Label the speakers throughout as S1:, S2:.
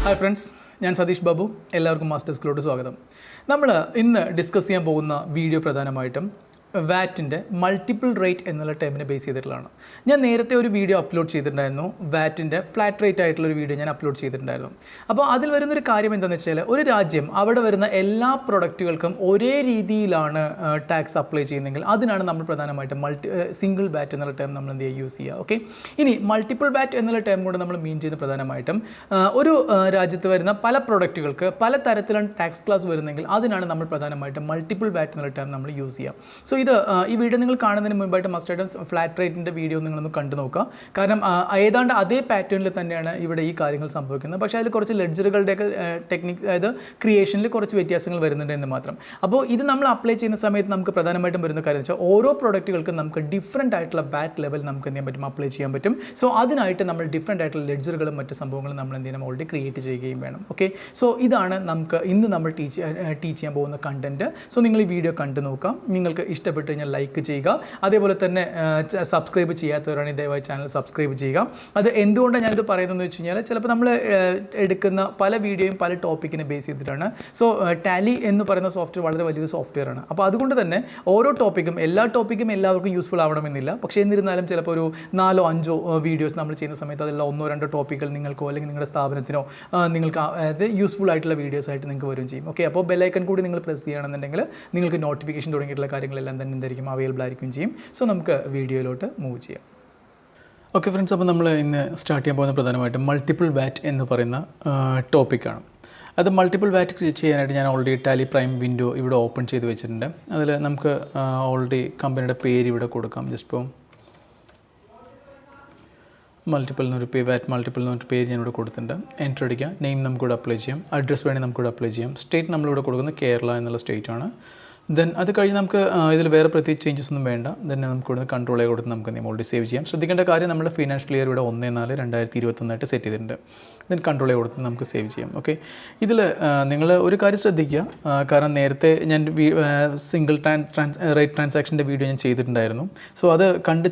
S1: Hi friends, ഞാൻ സതീഷ് ബാബു. എല്ലാവർക്കും masters clot സ്വാഗതം. നമ്മൾ ഇന്ന് ഡിസ്കസ് ചെയ്യാൻ പോകുന്ന വീഡിയോ പ്രധാനമായിട്ടും വാറ്റിൻ്റെ മൾട്ടിപ്പിൾ റേറ്റ് എന്നുള്ള ടേമിനെ ബേസ് ചെയ്തിട്ടുള്ളതാണ്. ഞാൻ നേരത്തെ ഒരു വീഡിയോ അപ്ലോഡ് ചെയ്തിട്ടുണ്ടായിരുന്നു, വാറ്റിൻ്റെ ഫ്ലാറ്റ് റേറ്റ് ആയിട്ടുള്ളൊരു വീഡിയോ ഞാൻ അപ്ലോഡ് ചെയ്തിട്ടുണ്ടായിരുന്നു. അപ്പോൾ അതിൽ വരുന്നൊരു കാര്യം എന്താണെന്ന് വെച്ചാൽ, ഒരു രാജ്യം അവിടെ വരുന്ന എല്ലാ പ്രൊഡക്റ്റുകൾക്കും ഒരേ രീതിയിലാണ് ടാക്സ് അപ്ലൈ ചെയ്യുന്നതെങ്കിൽ അതിനാണ് നമ്മൾ പ്രധാനമായിട്ടും സിംഗിൾ വാറ്റ് എന്നുള്ള ടേം നമ്മൾ എന്ത് ചെയ്യുക, യൂസ് ചെയ്യുക. ഓക്കെ, ഇനി മൾട്ടിപ്പിൾ വാറ്റ് എന്നുള്ള ടേം കൊണ്ട് നമ്മൾ മീൻ ചെയ്യുന്ന പ്രധാനമായിട്ടും ഒരു രാജ്യത്ത് വരുന്ന പല പ്രൊഡക്റ്റുകൾക്ക് പല തരത്തിലാണ് ടാക്സ് ക്ലാസ് വരുന്നതെങ്കിൽ അതിനാണ് നമ്മൾ പ്രധാനമായിട്ടും മൾട്ടിപ്പിൾ വാറ്റ് എന്നുള്ള ടേം നമ്മൾ യൂസ് ചെയ്യുക. സോ ഈ വീഡിയോ നിങ്ങൾ കാണുന്നതിന് മുമ്പായിട്ട് മസ്റ്റായിട്ടും ഫ്ലാറ്റ് റേറ്റിൻ്റെ വീഡിയോ നിങ്ങളൊന്ന് കണ്ടു നോക്കുക. കാരണം ഏതാണ്ട് അതേ പാറ്റേണിൽ തന്നെയാണ് ഇവിടെ ഈ കാര്യങ്ങൾ സംഭവിക്കുന്നത്. പക്ഷേ അതിൽ കുറച്ച് ലെഡ്ജറുകളുടെയൊക്കെ ടെക്നിക്, അതായത് ക്രിയേഷനിൽ കുറച്ച് വ്യത്യാസങ്ങൾ വരുന്നുണ്ട് എന്ന് മാത്രം. അപ്പോൾ ഇത് നമ്മൾ അപ്ലൈ ചെയ്യുന്ന സമയത്ത് നമുക്ക് പ്രധാനമായിട്ടും വരുന്ന കാര്യം വെച്ചാൽ, ഓരോ പ്രൊഡക്റ്റുകൾക്കും നമുക്ക് ഡിഫറൻറ്റ് ആയിട്ടുള്ള വാറ്റ് ലെവൽ നമുക്ക് എന്ത് ചെയ്യാൻ പറ്റും, അപ്ലൈ ചെയ്യാൻ പറ്റും. സോ അതിനായിട്ട് നമ്മൾ ഡിഫറൻറ്റ് ആയിട്ടുള്ള ലെഡ്ജറുകളും മറ്റ് സംഭവങ്ങളും നമ്മൾ എന്ത് ചെയ്യണം, ഓൾറെഡി ക്രിയേറ്റ് ചെയ്യുകയും വേണം. ഓക്കെ, സോ ഇതാണ് നമുക്ക് ഇന്ന് നമ്മൾ ടീച്ച് ചെയ്യാൻ പോകുന്ന കണ്ടൻറ്റ്. സോ നിങ്ങൾ ഈ വീഡിയോ കണ്ടു നോക്കാം. നിങ്ങൾക്ക് ഇഷ്ടപ്പെട്ട് കഴിഞ്ഞാൽ ലൈക്ക് ചെയ്യുക. അതേപോലെ തന്നെ സബ്സ്ക്രൈബ് ചെയ്യാത്തവരാണ് ദയവായി ചാനൽ സബ്സ്ക്രൈബ് ചെയ്യുക. അത് എന്തുകൊണ്ടാണ് ഞാനിത് പറയുന്നതെന്ന് വെച്ച് കഴിഞ്ഞാൽ, ചിലപ്പോൾ നമ്മൾ എടുക്കുന്ന പല വീഡിയോയും പല ടോപ്പിക്കിനെ ബേസ് ചെയ്തിട്ടാണ്. സോ ടാലി എന്ന് പറയുന്ന സോഫ്റ്റ്വെയർ വളരെ വലിയൊരു സോഫ്റ്റ്വെയർ ആണ്. അപ്പോൾ അതുകൊണ്ട് തന്നെ ഓരോ ടോപ്പിക്കും എല്ലാവർക്കും എല്ലാവർക്കും യൂസ്ഫുൾ ആവണമെന്നില്ല. പക്ഷേ എന്നിരുന്നാലും ചിലപ്പോൾ ഒരു 4-5 വീഡിയോസ് നമ്മൾ ചെയ്യുന്ന സമയത്ത് അതെല്ലാം 1-2 ടോപ്പിക്കുകൾ നിങ്ങൾക്കോ അല്ലെങ്കിൽ നിങ്ങളുടെ സ്ഥാപനത്തിനോ നിങ്ങൾക്ക് അതായത് യൂസ്ഫുൾ ആയിട്ടുള്ള വീഡിയോസ് ആയിട്ട് നിങ്ങൾക്ക് വരും ചെയ്യും. ഓക്കെ, അപ്പോൾ ബെല്ലൈക്കൺ കൂടി നിങ്ങൾ പ്രസ് ചെയ്യുകയാണെന്നുണ്ടെങ്കിൽ നിങ്ങൾക്ക് നോട്ടിഫിക്കേഷൻ തുടങ്ങിയിട്ടുള്ള കാര്യങ്ങളെല്ലാം തന്നെ എന്തായിരിക്കും, അവൈലബിൾ ആയിരിക്കും ചെയ്യും. സോ നമുക്ക് വീഡിയോയിലോട്ട് മൂവ് ചെയ്യാം. ഓക്കെ ഫ്രണ്ട്സ്, അപ്പോൾ നമ്മൾ ഇന്ന് സ്റ്റാർട്ട് ചെയ്യാൻ പോകുന്ന പ്രധാനമായിട്ടും മൾട്ടിപ്പിൾ വാറ്റ് എന്ന് പറയുന്ന ടോപ്പിക്കാണ്. അത് മൾട്ടിപ്പിൾ വാറ്റ് ചെയ്യാനായിട്ട് ഞാൻ ഓൾറെഡി ടാലി പ്രൈം വിൻഡോ ഇവിടെ ഓപ്പൺ ചെയ്ത് വെച്ചിട്ടുണ്ട്. അതിൽ നമുക്ക് ഓൾറെഡി കമ്പനിയുടെ പേര് ഇവിടെ കൊടുക്കാം. ജസ്റ്റ് ഇപ്പോൾ മൾട്ടിപ്പിൾ എന്നൊരു വാറ്റ് മൾട്ടിപ്പിൾ എന്നൊരു പേര് ഞാനിവിടെ കൊടുത്തിട്ടുണ്ട്. എൻ്റർ അടിക്കുക. നെയിം നമുക്കിവിടെ അപ്ലൈ ചെയ്യാം. അഡ്രസ്സ് വേണമെങ്കിൽ നമുക്കിവിടെ അപ്ലൈ ചെയ്യാം. സ്റ്റേറ്റ് നമ്മളിവിടെ കൊടുക്കുന്നത് കേരള എന്നുള്ള സ്റ്റേറ്റ് ആണ്. ദെൻ അത് കഴിഞ്ഞ് നമുക്ക് ഇതിൽ വേറെ പ്രത്യേകിച്ച് ചേഞ്ചസ് ഒന്നും വേണ്ട. ദെൻ നമുക്ക് ഇവിടെ കൺട്രോൾ കൊടുത്ത് നമുക്ക് ഓൾറെഡി സേവ് ചെയ്യാം. ശ്രദ്ധിക്കേണ്ട കാര്യം, നമ്മുടെ ഫിനാൻഷ്യൽ ഇയർ ഇവിടെ 1/4/2021 സെറ്റ് ചെയ്തിട്ടുണ്ട്. ദെൻ കൺട്രോൾ കൊടുത്ത് നമുക്ക് സേവ് ചെയ്യാം. ഓക്കെ, ഇതിൽ നിങ്ങൾ ഒരു കാര്യം ശ്രദ്ധിക്കുക. കാരണം നേരത്തെ ഞാൻ സിംഗിൾ റേറ്റ് ട്രാൻസാക്ഷൻ്റെ വീഡിയോ ഞാൻ ചെയ്തിട്ടുണ്ടായിരുന്നു. സോ അത്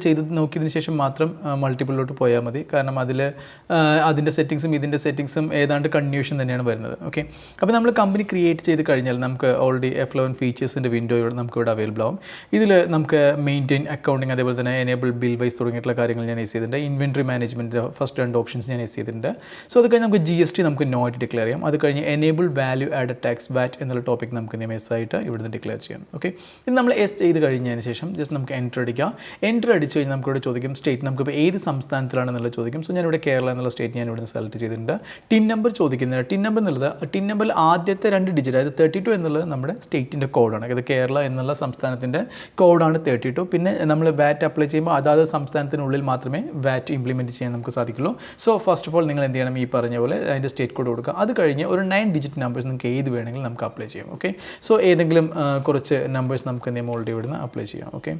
S1: ചെയ്ത് നോക്കിയതിന് ശേഷം മാത്രം മൾട്ടിപ്പിളിലോട്ട് പോയാൽ മതി. കാരണം അതിൻ്റെ സെറ്റിങ്സും ഇതിൻ്റെ സെറ്റിങ്സും ഏതാണ്ട് കൺഫ്യൂഷൻ തന്നെയാണ് വരുന്നത്. ഓക്കെ, അപ്പോൾ നമ്മൾ കമ്പനി ക്രിയേറ്റ് ചെയ്ത് കഴിഞ്ഞാൽ നമുക്ക് ഓൾറെഡി F11 ഫീച്ചേഴ്സിൻ്റെ വിൻഡോ നമുക്കിവിടെ അവൈലബിൾ ആവും. ഇതിൽ നമുക്ക് മെയിൻറ്റെയിൻ അക്കൗണ്ടിങ്, അതേപോലെ തന്നെ എനേബിൾ ബിൽ വൈസ് തുടങ്ങിയിട്ടുള്ള കാര്യങ്ങൾ ഞാൻ യൂസ് ചെയ്തിട്ടുണ്ട്. ഇൻവെൻട്രി മാനേജ്മെൻറ്റ് ഫസ്റ്റ് 2 ഓപ്ഷൻസ് ഞാൻ യൂസ് ചെയ്തിട്ടുണ്ട്. സോ അത് കഴിഞ്ഞ് നമുക്ക് GST നമുക്ക് നോ ആയിട്ട് ഡിക്ലെയർ ചെയ്യാം. അത് കഴിഞ്ഞ് എനേബിൾ വാല്യൂ ആഡഡ് ടാക്സ് വാറ്റ് എന്നുള്ള ടോപ്പിക് നമുക്ക് എസ് ആയിട്ട് ഇവിടുന്ന് ഡിക്ലെയർ ചെയ്യാം. ഓക്കെ, ഇത് നമ്മൾ എസ് ചെയ്ത് കഴിഞ്ഞതിന് ശേഷം ജസ്റ്റ് നമുക്ക് എൻ്റർ അടിക്കാം. എൻ്റർ അടിച്ച് കഴിഞ്ഞാൽ നമുക്കിവിടെ ചോദിക്കും സ്റ്റേറ്റ്, നമുക്കിപ്പോൾ ഏത് സംസ്ഥാനത്തിലാണെന്നുള്ള ചോദിക്കും. സോ ഞാനിവിടെ കേരള എന്നുള്ള സ്റ്റേറ്റ് ഞാൻ ഇവിടുന്ന് സെലക്ട് ചെയ്തിട്ടുണ്ട്. ടിൻ നമ്പർ ചോദിക്കുന്നത്, ടിൻ നമ്പർ എന്നുള്ളത് ടിൻ നമ്പറിൽ ആദ്യത്തെ 2 ഡിജിറ്റ്, അതായത് 32 എന്നുള്ളത് നമ്മുടെ സ്റ്റേറ്റിൻ്റെ കോഡാണ്. അതായത് കേരള എന്നുള്ള സംസ്ഥാനത്തിൻ്റെ കോഡാണ് 32. പിന്നെ നമ്മൾ വാറ്റ് അപ്ലൈ ചെയ്യുമ്പോൾ അതാത് സംസ്ഥാനത്തിനുള്ളിൽ മാത്രമേ വാറ്റ് ഇംപ്ലിമെൻറ്റ് ചെയ്യാൻ നമുക്ക് സാധിക്കുള്ളൂ. സോ ഫസ്റ്റ് ഓഫ് ഓൾ നിങ്ങൾ എന്ത് ചെയ്യണം, ഈ പറഞ്ഞ പോലെ അതിൻ്റെ സ്റ്റേറ്റ് കോഡ് കൊടുക്കുക. അത് കഴിഞ്ഞ് ഒരു 9 ഡിജിറ്റ് നമ്പേഴ്സ് നിങ്ങൾക്ക് ഏത് വേണമെങ്കിലും നമുക്ക് അപ്ലൈ ചെയ്യാം. ഓക്കെ, സോ ഏതെങ്കിലും കുറച്ച് നമ്പേഴ്സ് നമുക്ക് എന്തെങ്കിലും ഓൾറെഡി ഇവിടുന്ന് അപ്ലൈ ചെയ്യാം. ഓക്കെ,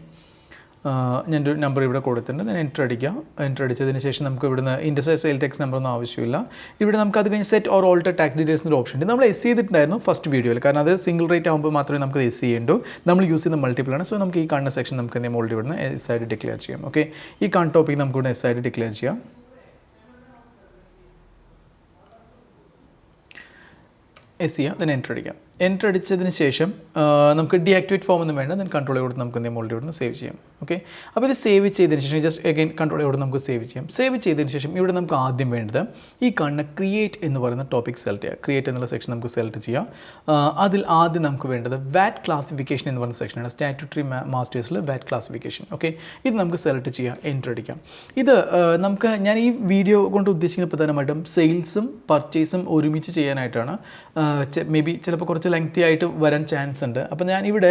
S1: ഞാനൊരു നമ്പർ ഇവിടെ കൊടുത്തിട്ടുണ്ട്. ഞാൻ എൻ്റർ അടിക്കാം. എൻ്റർ അടിച്ചതിന് ശേഷം നമുക്ക് ഇവിടുന്ന് ഇൻഡസ്ട്രിയൽ സെയിൽ ടാക്സ് നമ്പറൊന്നും ആവശ്യമില്ല. ഇവിടെ നമുക്ക് അത് കഴിഞ്ഞ് set or alter tax details എന്നൊരു ഓപ്ഷൻ ഉണ്ട്. നമ്മൾ എസ് ചെയ്തിട്ടുണ്ടായിരുന്നു ഫസ്റ്റ് വീഡിയോയിൽ. കാരണം അത് സിംഗിൾ റേറ്റ് ആകുമ്പോൾ മാത്രമേ നമുക്ക് എസ് ചെയ്യേണ്ടൂ. നമ്മൾ യൂസ് ചെയ്യുന്ന മൾട്ടിപ്പിൾ ആണ്. സോ നമുക്ക് ഈ കാണുന്ന സെക്ഷൻ നമുക്ക് എന്തെങ്കിലും ഓൾറെഡി ഇവിടുന്ന് എസ് ആയിട്ട് ഡിക്ലെയർ ചെയ്യാം. ഓക്കെ, ഈ കാണുന്ന ടോപ്പിക് നമുക്ക് ഇവിടെ എസ് ആയിട്ട് ഡിക്ലെയർ ചെയ്യാം. എസ് ചെയ്യാം. ദെൻ എൻ്റർ അടിക്കാം. എൻ്റർ അടിച്ചതിന് ശേഷം നമുക്ക് ഡീആക്ടിവേറ്റ് ഫോം ഒന്നും വേണ്ട. ദെൻ കൺട്രോൾ കൊടുത്ത് നമുക്ക് എന്തെങ്കിലും ഓൾറെഡി ഇവിടുന്ന് സേവ് ചെയ്യാം. ഓക്കെ, അപ്പോൾ ഇത് സേവ് ചെയ്തതിന് ശേഷം ജസ്റ്റ് അഗൈൻ കൺട്രോൾ കൊടുത്ത് നമുക്ക് സേവ് ചെയ്യാം. സേവ് ചെയ്തതിന് ശേഷം ഇവിടെ നമുക്ക് ആദ്യം വേണ്ടത് ഈ കാണുന്ന ക്രിയേറ്റ് എന്ന് പറയുന്ന ടോപ്പിക് സെലക്ട് ചെയ്യുക. ക്രിയേറ്റ് എന്നുള്ള സെക്ഷൻ നമുക്ക് സെലക്ട് ചെയ്യാം. അതിൽ ആദ്യം നമുക്ക് വേണ്ടത് വാറ്റ് ക്ലാസിഫിക്കേഷൻ എന്ന് പറയുന്ന സെക്ഷനാണ്. സ്റ്റാറ്റ്യൂട്ടറി മാസ്റ്റേഴ്സിൽ വാറ്റ് ക്ലാസിഫിക്കേഷൻ. ഓക്കെ, ഇത് നമുക്ക് സെലക്ട് ചെയ്യാം. എൻ്റർ അടിക്കാം. ഇത് നമുക്ക് ഞാൻ ഈ വീഡിയോ കൊണ്ട് ഉദ്ദേശിക്കുന്ന പ്രധാനമായിട്ടും സെയിൽസും പർച്ചേസും ഒരുമിച്ച് ചെയ്യാനായിട്ടാണ്. മേ ബി ചിലപ്പോൾ കുറച്ച് ലെങ്തി ആയിട്ട് വരാൻ ചാൻസ് ഉണ്ട്. അപ്പോൾ ഞാൻ ഇവിടെ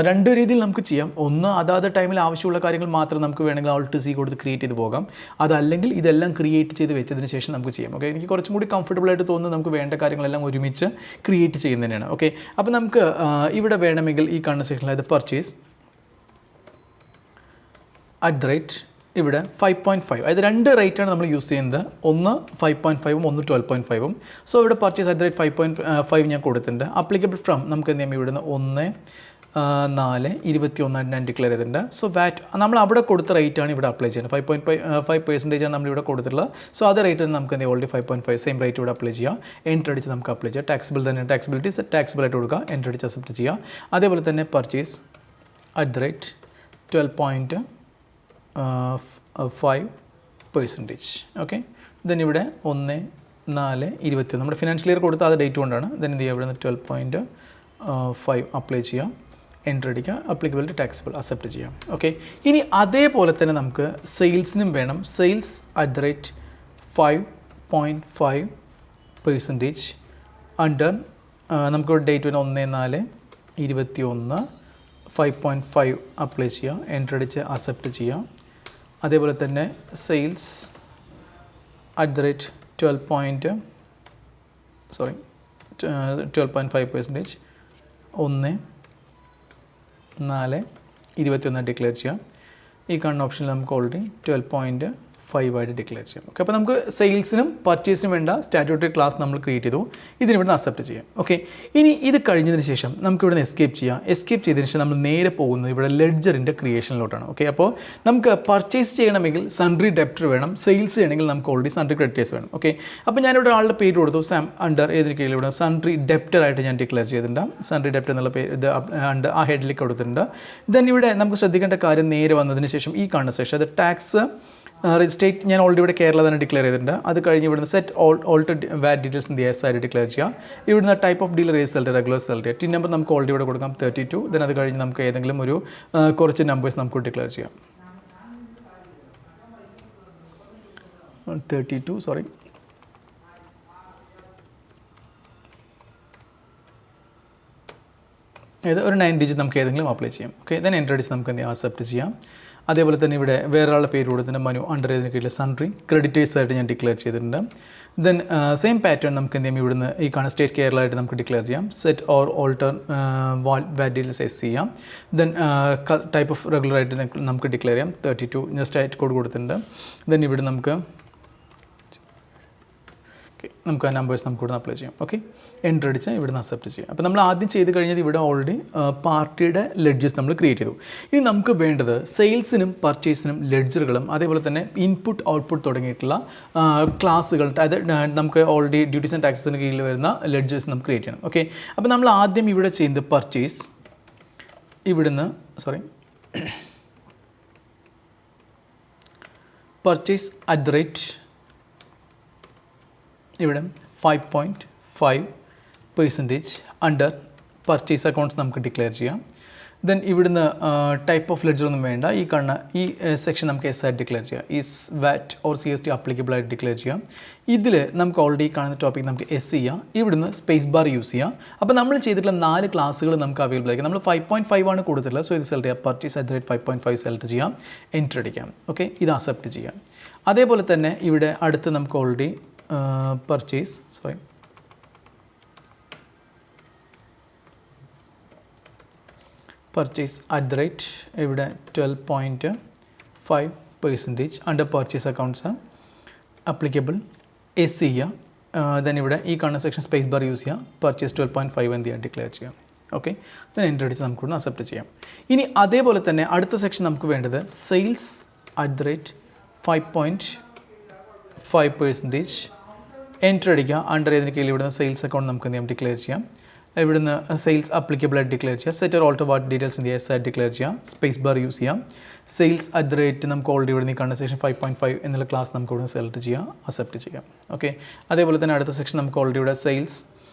S1: 2 രീതിയിൽ നമുക്ക് ചെയ്യാം. ഒന്ന്, അതാത് ടൈമിൽ ആവശ്യമുള്ള കാര്യങ്ങൾ മാത്രം നമുക്ക് വേണമെങ്കിൽ Alt C കൊടുത്ത് ക്രിയേറ്റ് ചെയ്ത് പോകാം. അതല്ലെങ്കിൽ ഇതെല്ലാം ക്രിയേറ്റ് ചെയ്ത് വെച്ചതിന് ശേഷം നമുക്ക് ചെയ്യാം. ഓക്കെ, എനിക്ക് കുറച്ചും കൂടി കംഫർട്ടബിൾ ആയിട്ട് തോന്നുന്നത് നമുക്ക് വേണ്ട കാര്യങ്ങളെല്ലാം ഒരുമിച്ച് ക്രിയേറ്റ് ചെയ്യുന്നതിനാണ്. ഓക്കെ, അപ്പോൾ നമുക്ക് ഇവിടെ വേണമെങ്കിൽ ഈ കാണുന്ന സെക്ഷനിൽ അത് പർച്ചേസ് @ ഇവിടെ 5.5, അതായത് 2 റേറ്റാണ് നമ്മൾ യൂസ് ചെയ്യുന്നത്. ഒന്ന് 5.5ഉം ഒന്ന് 12.5ഉം. സോ ഇവിടെ പർച്ചേസ് @ 5.5 ഞാൻ കൊടുത്തിട്ടുണ്ട്. അപ്ലിക്കബിൾ ഫ്രം നമുക്ക് എന്ത് ചെയ്യാം, ഇവിടുന്ന് 1 4/21 ഞാൻ ഡിക്ലെയർ ചെയ്തിട്ടുണ്ട്. സോ വാറ്റ് നമ്മൾ അവിടെ കൊടുത്ത റേറ്റാണ് ഇവിടെ അപ്ലൈ ചെയ്യുന്നത്. 5.5% നമ്മൾ ഇവിടെ കൊടുത്തിട്ടുള്ളത്. സോ അത് റേറ്റ് നമുക്ക് എന്ത് ഓൾറെഡി 5.5 സെയിം റേറ്റ് ഇവിടെ അപ്ലൈ ചെയ്യാം. എൻട്രി അടിച്ച് നമുക്ക് അപ്ലൈ ചെയ്യാം. ടാക്സിബിൾ തന്നെ ടാക്സിബിലിറ്റി ടാക്സിബിൾ ആയിട്ട് കൊടുക്കുക. എൻട്രി അടിച്ച് അക്സെപ്റ്റ് ചെയ്യുക. അതേപോലെ തന്നെ പർച്ചേസ് @12.5%. ഓക്കെ, ദെൻ ഇവിടെ 1/4/21 നമ്മുടെ ഫിനാൻഷ്യൽ ഇയർ കൊടുത്ത അത് ഡേറ്റ് കൊണ്ടാണ്. ദെൻ എന്ത് ചെയ്യുക, ഇവിടെ നിന്ന് 12.5 അപ്ലൈ ചെയ്യാം. എൻട്രി അടിക്കുക. അപ്ലിക്കബിൾ ടാക്സിബിൾ അക്സെപ്റ്റ് ചെയ്യാം. ഓക്കെ, ഇനി അതേപോലെ തന്നെ നമുക്ക് സെയിൽസിനും വേണം. സെയിൽസ് @5.5% അണ്ടർ നമുക്ക് ഡേറ്റ് വരുന്ന 1/4/21 5.5 അപ്ലൈ ചെയ്യുക. എൻട്രി അടിച്ച് അക്സെപ്റ്റ് ചെയ്യാം. അതേപോലെ തന്നെ സെയിൽസ് @12.5% 1/4/21 ഡിക്ലെയർ ചെയ്യാം. ഈ കാണുന്ന ഓപ്ഷനിൽ നമുക്ക് ഓൾറെഡി 12.5 ആയിട്ട് ഡിക്ലെയർ ചെയ്യാം. ഓക്കെ, അപ്പോൾ നമുക്ക് സെയിൽസിനും പർച്ചേസിനും വേണ്ട സ്റ്റാറ്റ്യൂട്ടറി ക്ലാസ് നമ്മൾ ക്രിയേറ്റ് ചെയ്തു. ഇതിനിവിടുന്ന് അക്സെപ്റ്റ് ചെയ്യാം. ഓക്കെ, ഇനി ഇത് കഴിഞ്ഞതിന് ശേഷം നമുക്ക് ഇവിടെ നിന്ന് എസ്കേപ്പ് ചെയ്യാം. എസ്കേപ്പ് ചെയ്തതിന് ശേഷം നമ്മൾ നേരെ പോകുന്നത് ഇവിടെ ലെഡ്ജറിൻ്റെ ക്രിയേഷനിലോട്ടാണ്. ഓക്കെ, അപ്പോൾ നമുക്ക് പർച്ചേസ് ചെയ്യണമെങ്കിൽ സൺട്രി ഡെപ്റ്റർ വേണം. സെയിൽസ് ചെയ്യണമെങ്കിൽ നമുക്ക് ഓൾറെഡി സൺട്രി ക്രെഡിറ്റേഴ്സ് വേണം. ഓക്കെ, അപ്പോൾ ഞാനിവിടെ ആളുടെ പേര് കൊടുത്തു. സാം അണ്ടർ ഏതിന് കീഴിൽ ഇവിടെ സൺട്രി ഡെപ്റ്റർ ആയിട്ട് ഞാൻ ഡിക്ലെയർ ചെയ്തിട്ടുണ്ട്. സൺട്രി ഡെപ്റ്റർ എന്നുള്ള പേര് ഇത് അണ്ടർ ആ ഹെഡിലേക്ക് കൊടുത്തിട്ടുണ്ട്. ദെൻ ഇവിടെ നമുക്ക് ശ്രദ്ധിക്കേണ്ട കാര്യം നേരെ വന്നതിന് ശേഷം ഈ കാണുന്ന സെക്ഷൻ അത് ടാക്സ് സ്റ്റേറ്റ് ഞാൻ ഓൾറെഡി ഇവിടെ കേരള തന്നെ ഡിക്ലെയർ ചെയ്തിട്ടുണ്ട്. അത് കഴിഞ്ഞ് ഇവിടുന്ന് set alter VAT details in the yes ആയിട്ട് ഡിക്ലെയർ ചെയ്യാം. ഇവിടുന്ന് ടൈപ്പ് ഓഫ് ഡീലർ ഏത് select regular select. TIN number നമുക്ക് ഓൾറെഡി ഇവിടെ കൊടുക്കാം 32. ദെൻ അത് കഴിഞ്ഞ് നമുക്ക് ഏതെങ്കിലും ഒരു കുറച്ച് നമ്പേഴ്സ് നമുക്ക് ഡിക്ലെയർ ചെയ്യാം. 32 സോറി ഒരു 9 ഡിജിറ്റ് നമുക്ക് ഏതെങ്കിലും അപ്ലൈ ചെയ്യാം. ഓക്കെ, ദെൻ എൻട്രി അടിച്ച് നമുക്ക് എന്ത് ചെയ്യാം, അക്സെപ്റ്റ് ചെയ്യാം. അതേപോലെ തന്നെ ഇവിടെ വേറൊരാളുടെ പേര് കൊടുത്തിട്ടുണ്ട്. മനു അണ്ടർ ഏതിന് കീഴിൽ സൺട്രി ക്രെഡിറ്റേഴ്സ് ആയിട്ട് ഞാൻ ഡിക്ലെയർ ചെയ്തിട്ടുണ്ട്. ദെൻ സെയിം പാറ്റേൺ നമുക്ക് എന്ത് ചെയ്യാം, ഇവിടുന്ന് ഈ കാണുന്ന സ്റ്റേറ്റ് കേരള ആയിട്ട് നമുക്ക് ഡിക്ലെയർ ചെയ്യാം. Set or alter VAT details yes ചെയ്യാം. ദെൻ ടൈപ്പ് ഓഫ് റെഗുലർ ആയിട്ട് നമുക്ക് ഡിക്ലെയർ ചെയ്യാം. 32 ഞാൻ സ്റ്റേറ്റ് കോഡ് കൊടുത്തിട്ടുണ്ട്. ദെൻ ഇവിടെ നമുക്ക് നമുക്ക് ആ നമ്പേഴ്സ് നമുക്ക് ഇവിടെ അപ്ലൈ ചെയ്യാം. ഓക്കെ, എൻട്രി അടിച്ച് ഇവിടുന്ന് അക്സെപ്റ്റ് ചെയ്യാം. അപ്പോൾ നമ്മൾ ആദ്യം ചെയ്ത് കഴിഞ്ഞത് ഇവിടെ ഓൾറെഡി പാർട്ടിയുടെ ലെഡ്ജസ് നമ്മൾ ക്രിയേറ്റ് ചെയ്തു. ഇനി നമുക്ക് വേണ്ടത് സെയിൽസിനും പർച്ചേസിനും ലെഡ്ജറുകളും അതേപോലെ തന്നെ ഇൻപുട്ട് ഔട്ട്പുട്ട് തുടങ്ങിയിട്ടുള്ള ക്ലാസ്സുകൾ, അതായത് നമുക്ക് ഓൾറെഡി ഡ്യൂട്ടീസ് ആൻഡ് ടാക്സസിന് കീഴിൽ വരുന്ന ലെഡ്ജേഴ്സ് നമുക്ക് ക്രിയേറ്റ് ചെയ്യണം. ഓക്കെ, അപ്പോൾ നമ്മൾ ആദ്യം ഇവിടെ ചെയ്യുന്നത് പർച്ചേസ് ഇവിടെ 5.5% അണ്ടർ പർച്ചേസ് അക്കൗണ്ട്സ് നമുക്ക് ഡിക്ലെയർ ചെയ്യാം. ദെൻ ഇവിടുന്ന് ടൈപ്പ് ഓഫ് ലെഡ്ജർ ഒന്നും വേണ്ട. ഈ കാണുന്ന ഈ സെക്ഷൻ നമുക്ക് എസ് ആയിട്ട് ഡിക്ലെയർ ചെയ്യാം. Is VAT or CST applicable ആയിട്ട് ഡിക്ലെയർ ചെയ്യാം. ഇതിൽ നമുക്ക് ഓൾറെഡി കാണുന്ന ടോപ്പിക് നമുക്ക് എസ് ചെയ്യാം. ഇവിടുന്ന് സ്പേസ് ബാർ യൂസ് ചെയ്യാം. അപ്പോൾ നമ്മൾ ചെയ്തിട്ടുള്ള 4 ക്ലാസ്സുകൾ നമുക്ക് അവൈലബിൾ ആയിരിക്കും. നമ്മൾ 5.5 ആണ് കൊടുത്തിട്ടുള്ളത്. സോ ഇത് സെലക്ട് ചെയ്യാം. പർച്ചേസ് @5.5 സെലക്ട് ചെയ്യാം. എൻട്രി അടിക്കാം. ഓക്കെ, ഇത് അക്സെപ്റ്റ് ചെയ്യാം. അതേപോലെ തന്നെ ഇവിടെ അടുത്ത് നമുക്ക് ഓൾറെഡി പർച്ചേസ് ഇവിടെ 12.5% under purchase accounts applicable S ചെയ്യുക. ദെൻ ഇവിടെ ഈ കാണുന്ന സെക്ഷൻ സ്പേസ് ബാർ യൂസ് ചെയ്യുക. പർച്ചേസ് 12.5 എന്ത് ചെയ്യാം, ഡിക്ലെയർ ചെയ്യാം. ഓക്കെ, ദെൻ എൻട്രി അടിച്ച് നമുക്കൊന്ന് അക്സെപ്റ്റ് ചെയ്യാം. ഇനി അതേപോലെ തന്നെ അടുത്ത സെക്ഷൻ നമുക്ക് വേണ്ടത് സെയിൽസ് @5.5% എൻട്രി അടിക്കുക. അണ്ടർ ഏതിന് കീഴിൽ ഇവിടുന്ന് സെയിൽസ് അക്കൗണ്ട് നമുക്ക് എന്ത് ചെയ്യാം, ഡിക്ലെയർ ചെയ്യാം. ഇവിടുന്ന് സെയിൽസ് അപ്ലിക്കബിൾ ആയിട്ട് ഡിക്ലെയർ ചെയ്യാം. Set or alter what details in the yes ആയിട്ട് ഡിക്ലെയർ ചെയ്യാം. സ്പേസ് ബാർ യൂസ് ചെയ്യാം. സെയിൽസ് നമുക്ക് ഓൾറെഡി ഇവിടെ നിന്ന് കാണുന്ന സെക്ഷൻ 5.5 എന്നുള്ള ക്ലാസ് നമുക്ക് ഇവിടെ സെലക്ട് ചെയ്യാം. അക്സെപ്റ്റ് ചെയ്യാം. ഓക്കെ, അതേപോലെ തന്നെ അടുത്ത സെക്ഷൻ നമുക്ക് ഓൾറെഡി ഇവിടെ സെയിൽസ്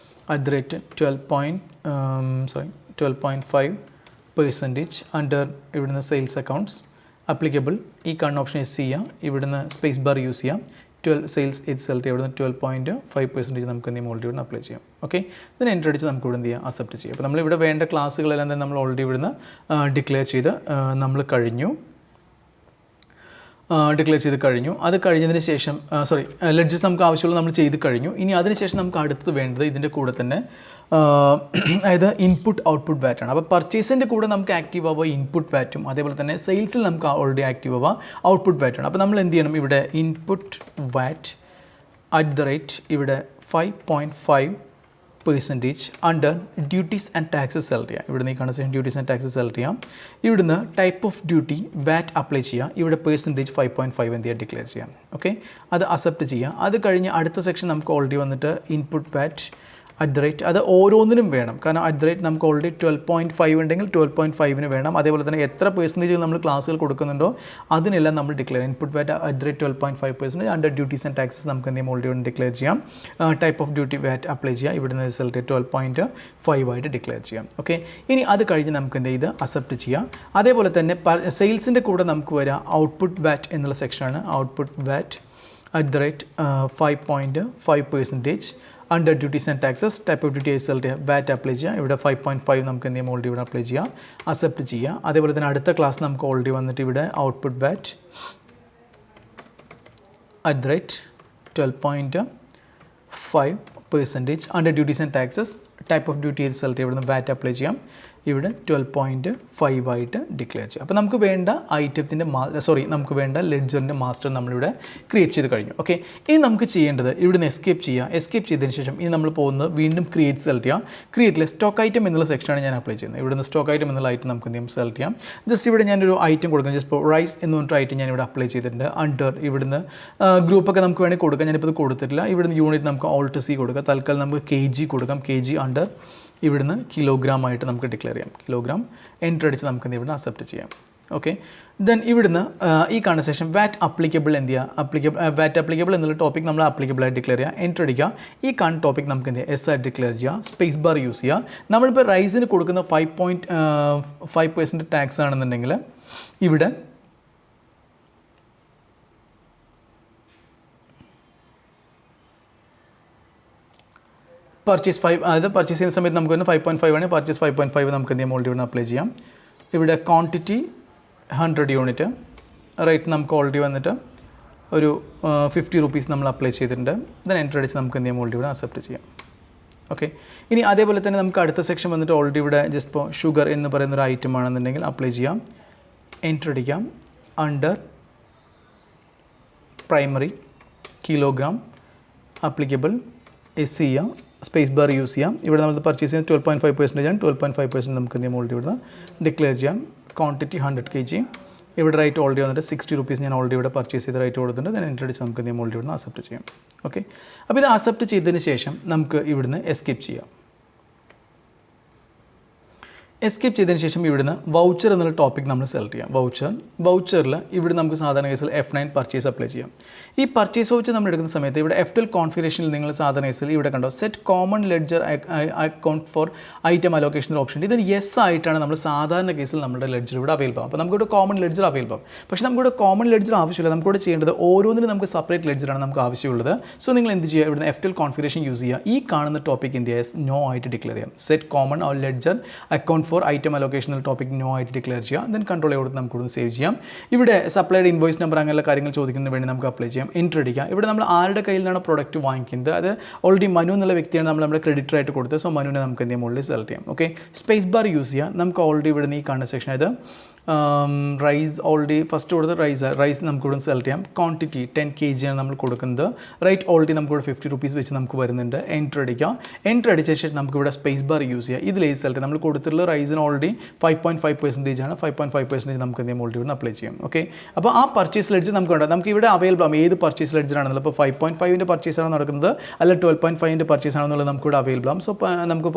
S1: @12.5% അണ്ടർ ഇവിടുന്ന് സെയിൽസ് അക്കൗണ്ട്സ് അപ്ലിക്കബിൾ ഈ കാണുന്ന ഓപ്ഷൻ എസ് ചെയ്യാം. ഇവിടുന്ന് സ്പേസ് ബാർ യൂസ് ചെയ്യാം. സെയിൽസ് ഇത് സെലക്ട് ചെയ്യുക. ഇവിടുന്ന് 12.5% നമുക്ക് എന്ത് ചെയ്യും, ഓൾറെഡി ഇവിടുന്ന് അപ്ലൈ ചെയ്യാം. ഓക്കെ, ഇതിന് എൻട്രി അടിച്ച് നമുക്ക് ഇവിടെ എന്ത് ചെയ്യാം, അക്സെപ്റ്റ് ചെയ്യാം. അപ്പോൾ നമ്മളിവിടെ വേണ്ട ക്ലാസ്സുകളെല്ലാം തന്നെ നമ്മൾ ഓൾറെഡി ഇവിടുന്ന് ഡിക്ലെയർ ചെയ്ത് കഴിഞ്ഞു. അത് കഴിഞ്ഞതിന് ശേഷം ലെഡ്ജസ് നമുക്ക് ആവശ്യമുള്ള നമ്മൾ ചെയ്ത് കഴിഞ്ഞു. ഇനി അതിനുശേഷം നമുക്ക് അടുത്ത് വേണ്ടത് ഇതിൻ്റെ കൂടെ തന്നെ അതായത് ഇൻപുട്ട് ഔട്ട്പുട്ട് വാറ്റാണ്. അപ്പോൾ പർച്ചേസിൻ്റെ കൂടെ നമുക്ക് ആക്റ്റീവ് ആവുക ഇൻപുട്ട് വാറ്റും, അതേപോലെ തന്നെ സെയിൽസിൽ നമുക്ക് ഓൾറെഡി ആക്റ്റീവ് ആവുക ഔട്ട്പുട്ട് വാറ്റാണ്. അപ്പോൾ നമ്മൾ എന്ത് ചെയ്യണം, ഇവിടെ ഇൻപുട്ട് വാറ്റ് @ ഇവിടെ 5.5 percentage under duties and taxes select ചെയ്യുക. ഇവിടുന്ന് ഈ കാണുന്ന ഡ്യൂട്ടീസ് ആൻഡ് ടാക്സസ് സെലക്ട് ചെയ്യാം. ഇവിടുന്ന് type of duty VAT apply ചെയ്യുക. ഇവിടെ പെർസെൻറ്റേജ് 5.5 എന്ത് ചെയ്യുക ഡിക്ലെയർ ചെയ്യാം. ഓക്കെ, അത് അക്സെപ്റ്റ് ചെയ്യുക. അത് കഴിഞ്ഞ് അടുത്ത സെക്ഷൻ നമുക്ക് ഓൾറെഡി വന്നിട്ട് ഇൻപുട്ട് വാറ്റ് @ അത് ഓരോന്നിനും വേണം. കാരണം @ നമുക്ക് ഓൾറെഡി 12.5 ഉണ്ടെങ്കിൽ 12.5 വേണം. അതേപോലെ തന്നെ എത്ര പെർസെൻറ്റേജ് നമ്മൾ ക്ലാസ്സുകൾ കൊടുക്കുന്നുണ്ടോ അതിനെല്ലാം നമ്മൾ ഡിക്ലെയർ ചെയ്യാം. Input VAT @ 12.5% under duties and taxes നമുക്ക് എന്തെങ്കിലും ഓൾറെഡി ഡിക്ലെയർ ചെയ്യാം. Type of duty VAT apply ചെയ്യുക. ഇവിടുന്ന് റിസൾട്ട് 12.5 ആയിട്ട് ഡിക്ലെയർ ചെയ്യാം. ഓക്കെ, ഇനി അത് കഴിഞ്ഞ് നമുക്ക് എന്ത് ചെയ്ത് അക്സെപ്റ്റ് ചെയ്യാം. അതേപോലെ തന്നെ സെയിൽസിൻ്റെ കൂടെ നമുക്ക് വരാം ഔട്ട്പുട്ട് വാറ്റ് എന്നുള്ള സെക്ഷനാണ്. Output VAT @ 5.5% under duties and taxes type of duty result VAT apply ചെയ്യുക. ഇവിടെ 5.5 നമുക്ക് എന്ത് ചെയ്യും ഓൾറെഡി ഇവിടെ അപ്ലൈ ചെയ്യുക, അക്സെപ്റ്റ് ചെയ്യുക. അതേപോലെ തന്നെ അടുത്ത ക്ലാസ് നമുക്ക് ഓൾറെഡി വന്നിട്ട് ഇവിടെ output VAT @ 12.5% under duties and taxes type of duty result ഇവിടുന്ന് വാറ്റ് അപ്ലൈ ചെയ്യാം. ഇവിടെ 12.5 ആയിട്ട് ഡിക്ലെയർ ചെയ്യാം. അപ്പോൾ നമുക്ക് വേണ്ട ഐറ്റത്തിൻ്റെ നമുക്ക് വേണ്ട ലെഡ്ജറിൻ്റെ മാസ്റ്റർ നമ്മളിവിടെ ക്രിയേറ്റ് ചെയ്ത് കഴിഞ്ഞു. ഓക്കെ, ഇനി നമുക്ക് ചെയ്യേണ്ടത് ഇവിടുന്ന് എസ്കേപ്പ് ചെയ്യുക. എസ്കേപ്പ് ചെയ്തതിന് ശേഷം ഇനി നമ്മൾ പോകുന്നത് വീണ്ടും ക്രിയേറ്റ് സെലക്ട് ചെയ്യാം. ക്രിയേറ്റിലെ സ്റ്റോക്ക് ഐറ്റം എന്നുള്ള സെക്ഷനാണ് ഞാൻ അപ്ലൈ ചെയ്യുന്നത്. ഇവിടുന്ന് സ്റ്റോക്ക് ഐറ്റം എന്നുള്ള ഐറ്റം നമുക്ക് എന്ത് ചെയ്യാം സെലക്ട് ചെയ്യാം. ജസ്റ്റ് ഇവിടെ ഞാനൊരു ഐറ്റം കൊടുക്കാം. ജസ്റ്റ് ഇപ്പോൾ റൈസ് എന്ന് പറഞ്ഞിട്ട് ഐറ്റം ഞാൻ ഇവിടെ അപ്ലൈ ചെയ്തിട്ടുണ്ട്. അണ്ടർ ഇവിടുന്ന് ഗ്രൂപ്പൊക്കെ നമുക്ക് വേണമെങ്കിൽ കൊടുക്കാം. ഞാനിപ്പോൾ ഇത് കൊടുത്തിട്ടില്ല. ഇവിടുന്ന് യൂണിറ്റ് നമുക്ക് Alt+C കൊടുക്കാം. തൽക്കാലം നമുക്ക് kg കൊടുക്കാം. kg അണ്ടർ ഇവിടുന്ന് കിലോഗ്രാം ആയിട്ട് നമുക്ക് ഡിക്ലെയർ ചെയ്യാം. കിലോഗ്രാം എൻ്റർ അടിച്ച് നമുക്ക് ഇവിടുന്ന് അക്സെപ്റ്റ് ചെയ്യാം. ഓക്കെ, ദെൻ ഇവിടുന്ന് ഈ കാണുന്ന സെക്ഷൻ വാറ്റ് അപ്ലിക്കബിൾ എന്ത് ചെയ്യുക, വാറ്റ് അപ്ലിക്കബിൾ എന്നുള്ള ടോപ്പിക് നമ്മൾ അപ്ലിക്കബിൾ ആയിട്ട് ഡിക്ലെയർ ചെയ്യുക. എൻ്റർ അടിക്കുക. ഈ കാണുന്ന ടോപ്പിക് നമുക്ക് എന്ത് ചെയ്യുക ആയിട്ട് ഡിക്ലെയർ ചെയ്യുക. സ്പേസ് ബാർ യൂസ് ചെയ്യുക. നമ്മളിപ്പോൾ റൈസിന് കൊടുക്കുന്ന 5.5% ടാക്സ് ആണെന്നുണ്ടെങ്കിൽ ഇവിടെ പർച്ചേസ് 5, അതായത് പർച്ചേസ് ചെയ്യുന്ന സമയത്ത് നമുക്ക് തന്നെ 5.5 ആണ്. പർച്ചേസ് 5.5 നമുക്ക് എന്ത് ചെയ്യാം ഓൾറെഡി ഇവിടെ അപ്ലൈ ചെയ്യാം. ഇവിടെ ക്വാണ്ടിറ്റി 100 യൂണിറ്റ്, റേറ്റ് നമുക്ക് ഓൾറെഡി വന്നിട്ട് ഒരു 50 rupees നമ്മൾ അപ്ലൈ ചെയ്തിട്ടുണ്ട്. ദെൻ എൻ്റർ അടിച്ച് നമുക്ക് എന്ത് ചെയ്യാം ഓൾറെഡി ഇവിടെ അക്സെപ്റ്റ് ചെയ്യാം. ഓക്കെ, ഇനി അതേപോലെ തന്നെ നമുക്ക് അടുത്ത സെക്ഷൻ വന്നിട്ട് ഓൾറെഡി ഇവിടെ ജസ്റ്റ് ഇപ്പോൾ ഷുഗർ എന്ന് പറയുന്ന ഒരു ഐറ്റം ആണെന്നുണ്ടെങ്കിൽ അപ്ലൈ ചെയ്യാം. എൻ്റർ അടിക്കാം. Under primary kilogram applicable S ചെയ്യാം. സ്പേസ് ബാർ യൂസ് ചെയ്യാം. ഇവിടെ നമ്മൾ പർച്ചേസ് ചെയ്യുന്നത് 12.5% ആണ്. 12.5% നമുക്ക് എന്ത് ചെയ്യാം ഓൾറെഡി ഇവിടെ ഡിക്ലെയർ ചെയ്യാം. Quantity 100 kg. ഇവിടെ റേറ്റ് ഓൾറെഡി വന്നിട്ട് 60 rupees ഞാൻ ഓൾറെഡി ഇവിടെ പർച്ചേസ് ചെയ്ത റേറ്റ് കൊടുത്തിട്ടുണ്ട്. ഞാൻ എൻ്റർ അടിച്ച് നമുക്ക് എന്ത് ചെയ്യാം ഓൾറെഡി ഇവിടെ അക്സെപ്റ്റ് ചെയ്യാം. ഓക്കെ, അപ്പോൾ ഇത് അക്സെപ്റ്റ് ചെയ്തതിന് ശേഷം നമുക്ക് ഇവിടുന്ന് എസ്കേപ്പ് ചെയ്യാം. എസ്കേപ്പ് ചെയ്തതിന് ശേഷം ഇവിടുന്ന് വൗച്ചർ എന്നുള്ള ടോപ്പിക് നമ്മൾ സെലക്ട് ചെയ്യാം. വൗച്ചറിൽ ഇവിടെ നമുക്ക് സാധാരണ കേസിൽ F9 പർച്ചേസ് അപ്ലൈ ചെയ്യാം. ഈ പർച്ചേസ് വൗച്ചർ നമ്മൾ എടുക്കുന്ന സമയത്ത് ഇവിടെ F12 കോൺഫിഗറേഷനിൽ നിങ്ങൾ സാധാരണ കേസിൽ ഇവിടെ കണ്ടോ set common ledger account for item allocation option. ഇതിന് യെസ് ആയിട്ടാണ് നമ്മൾ സാധാരണ കേസിൽ നമ്മുടെ ലെഡ്ജർ ഇവിടെ അവൈലബിൾ ആകും. അപ്പോൾ നമുക്കിവിടെ കോമൺ ലെഡ്ജർ അവൈലബിൾ ആകും. പക്ഷേ നമുക്കിവിടെ കോമൺ ലെഡ്ജർ ആവശ്യമില്ല. നമുക്കിവിടെ ചെയ്യേണ്ടത് ഓരോന്നിനും നമുക്ക് സെപ്പറേറ്റ് ലെഡ്ജറാണ് നമുക്ക് ആവശ്യമുള്ളത്. സോ നിങ്ങൾ എന്ത് ചെയ്യുക, ഇവിടുന്ന് F12 കോൺഫിഗറേഷൻ യൂസ് ചെയ്യുക. ഈ കാണുന്ന ടോപ്പിക് എന്ത് ചെയ്യുക നോ ആയിട്ട് ഡിക്ലെയർ ചെയ്യാം. Set common ledger account for item allocation topic no ആയിട്ട് ഡിക്ലെയർ ചെയ്യാം. ദെൻ കൺട്രോൾ കൊടുത്ത് നമുക്ക് സേവ് ചെയ്യാം. ഇവിടെ സപ്ലൈഡ് ഇൻവോയ്സ് നമ്പർ അങ്ങനെയുള്ള കാര്യങ്ങൾ ചോദിക്കുന്നതിന് വേണ്ടി നമുക്ക് അപ്ലൈ ചെയ്യാം. എൻ്റർ അടിക്കാം. ഇവിടെ നമ്മൾ ആരുടെ കയ്യിൽ നിന്നാണ് പ്രോഡക്റ്റ് വാങ്ങിക്കുന്നത്, അത് ഓൾറെഡി മനു എന്നുള്ള വ്യക്തിയാണ് നമ്മുടെ ക്രെഡിറ്റർ ആയിട്ട് കൊടുത്തത്. സോ മനുവിനെ നമുക്ക് എന്ത് ചെയ്യാം ഓൾറെഡി സെലക്ട് ചെയ്യാം. ഓക്കെ, സ്പേസ് ബാർ യൂസ് ചെയ്യാം. നമുക്ക് ഓൾറെഡി ഇവിടെ ഈ കാണുന്ന സെക്ഷൻ ഇത് റൈസ് ഓൾറെഡി ഫസ്റ്റ് കൊടുത്ത് റൈസ് നമുക്ക് ഇവിടെ സെലക്ട് ചെയ്യാം. ക്വാണ്ടിറ്റി 10 kg ആണ് നമ്മൾ കൊടുക്കുന്നത്. റേറ്റ് ഓൾറെഡി നമുക്കിവിടെ 50 rupees വെച്ച് നമുക്ക് വരുന്നുണ്ട്. എൻ്റർ അടിക്കാം. എൻ്റർ അടിച്ച ശേഷം നമുക്ക് ഇവിടെ സ്പേസ് ബാർ യൂസ് ചെയ്യാം. ഇതിൽ ഈ സെലക്ട് നമ്മൾ കൊടുത്തിട്ടുള്ള റൈസിന് ഓൾറെഡി 5.5% ആണ്. 5.5% നമുക്ക് എന്തെങ്കിലും ഓൾറെഡി ഇവിടെ അപ്ലൈ ചെയ്യാം. ഓക്കെ, അപ്പോൾ ആ പർച്ചേസ് ലെഡ്ജർ നമുക്ക് വേണ്ട നമുക്ക് ഇവിടെ അവൈലബിൾ ആകും. ഏത് പർച്ചേസ് ലെഡ്ജർ ആണെന്നുള്ളത് ഇപ്പോൾ 5.5ൻ്റെ പർച്ചേസ് ആണ് നടക്കുന്നത് അല്ല 12.5ൻ്റെ പർച്ചേസ് ആണെന്നുള്ളത് നമുക്ക് ഇവിടെ അവൈലബിൾ ആകും. സോ നമുക്ക്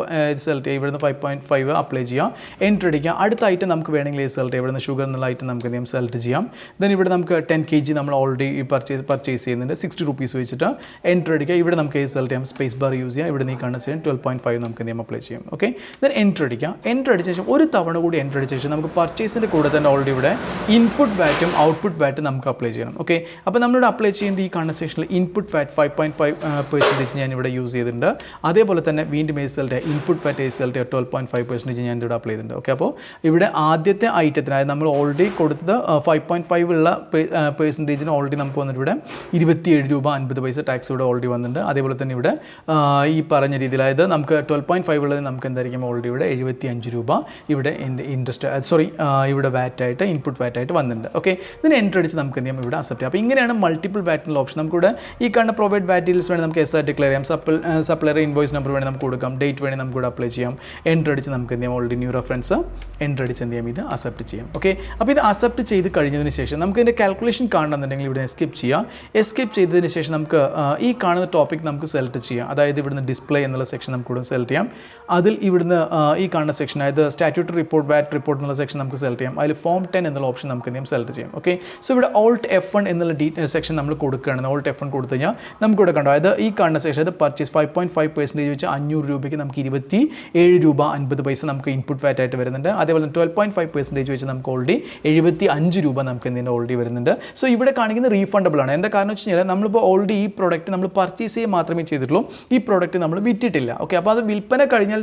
S1: സെലക്ട് ചെയ്യാം. ഇവിടുന്ന് 5.5 അപ്ലൈ ചെയ്യാം. എൻ്റർ അടിക്കാം. അടുത്ത ഐറ്റം നമുക്ക് വേണമെങ്കിൽ ഈ സെലക്ട് ഇവിടുന്ന് ഷുഗർ എന്നുള്ള ഐറ്റം നമുക്ക് എന്തെങ്കിലും സെലക്ട് ചെയ്യാം. ദെൻ ഇവിടെ നമുക്ക് 10 kg നമ്മൾ ഓൾറെഡി പർച്ചേസ് ചെയ്യുന്നുണ്ട്. 60 rupees വെച്ചിട്ട് എൻ്റർ അടിക്കുക. ഇവിടെ നമുക്ക് ഈ സെലക്ട് ചെയ്യാം. സ്പേസ് ബാർ യൂസ് ചെയ്യാം. ഇവിടെ നീ കാണുന്ന ശേഷം 12.5 നമുക്ക് എന്തെങ്കിലും അപ്ലൈ ചെയ്യാം. ഓക്കെ, ദെൻ എൻ്റർ അടിക്കാം. എൻ്റർ അടിച്ച ശേഷം ഒരു തവണ കൂടി എൻ്റർ അടിച്ച ശേഷം നമുക്ക് പർച്ചേസിൻ്റെ കൂടെ തന്നെ ഓൾറെഡി ഇവിടെ ഇൻപുട്ട് വാറ്റും ഔട്ട്പുട്ട് വാറ്റും നമുക്ക് അപ്ലൈ ചെയ്യണം. ഓക്കെ, അപ്പോൾ നമ്മളിവിടെ അപ്ലൈ ചെയ്യുന്നത് ഈ കാണുന്ന സെക്ഷനിൽ ഇൻപുട്ട് വാറ്റ് 5.5% ഞാൻ ഇവിടെ യൂസ് ചെയ്തിട്ടുണ്ട്. അതേപോലെ തന്നെ വീണ്ടും ഈ സെലക്ട് ഇൻപുട്ട് വാറ്റ് ഈ സെലക്ട് 12.5% ഞാൻ ഇവിടെ അപ്ലൈ ചെയ്തിട്ടുണ്ട്. ഓക്കെ, അപ്പോൾ ഇവിടെ ആദ്യത്തെ ഐറ്റത്തിന് അതായത് നമ്മൾ ഓൾറെഡി കൊടുത്തത് 5.5 ഉള്ള പെർസെൻറ്റേജിന് ഓൾറെഡി നമുക്ക് വന്നിട്ട് ഇവിടെ 27 രൂപ 50 പൈസ ടാക്സ് ഇവിടെ ഓൾറെഡി വന്നിട്ടുണ്ട്. അതേപോലെ തന്നെ ഇവിടെ ഈ പറഞ്ഞ രീതിയിൽ അതായത് നമുക്ക് 12.5 ഉള്ളത് നമുക്ക് എന്തായിരിക്കും ഓൾറെഡി ഇവിടെ 75 രൂപ ഇവിടെ ഇവിടെ വാറ്റായിട്ട് ഇൻപുട്ട് വാറ്റായിട്ട് വന്നിട്ടുണ്ട്. ഓക്കെ, ഇതിന് എൻ്റർ അടിച്ച് നമുക്ക് എന്ത് ചെയ്യാം, ഇവിടെ അക്സെപ്റ്റ് ചെയ്യാം. അപ്പോൾ ഇങ്ങനെയാണ് മൾട്ടിപ്പിൾ വാറ്റിനുള്ള ഓപ്ഷൻ. നമുക്കിവിടെ ഈ കാണുന്ന പ്രൊവൈഡ് വാറ്റ് ഡീറ്റെയിൽസ് വേണമെങ്കിൽ നമുക്ക് എസ് ആർ ഡിക്ലെയർ ചെയ്യാം, സപ്ലയർ ഇൻവോയ്സ് നമ്പർ വേണമെങ്കിൽ നമുക്ക് കൊടുക്കാം, ഡേറ്റ് വേണമെങ്കിൽ നമുക്ക് ഇവിടെ അപ്ലൈ ചെയ്യാം. എൻ്റർ അടിച്ച് നമുക്ക് എന്ത് ചെയ്യാം, ഓൾറെഡി ന്യൂ റെഫറൻസ് എൻ്റർ അടിച്ച് എന്ത് ചെയ്യാം, ഇത് അക്സെപ്റ്റ് ചെയ്യാം. ഓക്കെ, അപ്പോൾ ഇത് അക്സെപ്റ്റ് ചെയ്ത് കഴിഞ്ഞതിന് ശേഷം നമുക്ക് ഇതിൻ്റെ കാൽക്കുലേഷൻ കാണണമെന്നുണ്ടെങ്കിൽ ഇവിടെ എസ്കേപ്പ് ചെയ്യാം. എസ്കേപ്പ് ചെയ്തതിന് ശേഷം നമുക്ക് ഈ കാണുന്ന ടോപ്പിക് നമുക്ക് സെലക്ട് ചെയ്യാം. അതായത് ഇവിടുന്ന് ഡിസ്പ്ലേ എന്നുള്ള സെക്ഷൻ നമുക്ക് ഇവിടെ സെലക്ട് ചെയ്യാം. അതിൽ ഇവിടുന്ന് ഈ കാണുന്ന സെക്ഷൻ, അതായത് സ്റ്റാറ്റ്യൂട്ടറി റിപ്പോർട്ട്, വാറ്റ് റിപ്പോർട്ട് എന്നുള്ള സെക്ഷൻ നമുക്ക് സെലക്ട് ചെയ്യാം. അതിൽ ഫോം 10 എന്നുള്ള ഓപ്ഷൻ നമുക്ക് എന്ത് ചെയ്യാം, സെലക്ട് ചെയ്യാം. ഓക്കെ, സോ ഇവിടെ ഓൾട്ട് F1 എന്നുള്ള സെക്ഷൻ നമ്മൾ കൊടുക്കുകയാണ്. ഓൾട്ട് F1 കൊടുത്തു കഴിഞ്ഞാൽ നമുക്കിവിടെ കണ്ടോ, അതായത് ഈ കാണുന്ന സെക്ഷൻ, അത് പർച്ചേസ് 5.5% വെച്ച് 500 രൂപയ്ക്ക് നമുക്ക് 27 രൂപ 50 പൈസ നമുക്ക് ഇൻപുട്ട് വാറ്റ് ആയിട്ട് വരുന്നുണ്ട്. അതേപോലെ 12.5% വെച്ച് നമുക്ക് ഓൾറെഡി 75 രൂപ നമുക്ക് എന്തിൻ്റെ ഓൾറെഡി വരുന്നുണ്ട്. സോ ഇവിടെ കാണിക്കുന്നത് റീഫണ്ടബിൾ ആണ്. എന്താ കാരണം വെച്ച് കഴിഞ്ഞാൽ നമ്മളിപ്പോൾ ഓൾറെഡി ഈ പ്രോഡക്റ്റ് നമ്മൾ പർച്ചേസ് ചെയ്യുക മാത്രമേ ചെയ്തിട്ടുള്ളൂ, ഈ പ്രോഡക്റ്റ് നമ്മൾ വിറ്റിട്ടില്ല. ഓക്കെ, അപ്പോൾ അത് വിൽപ്പന കഴിഞ്ഞാൽ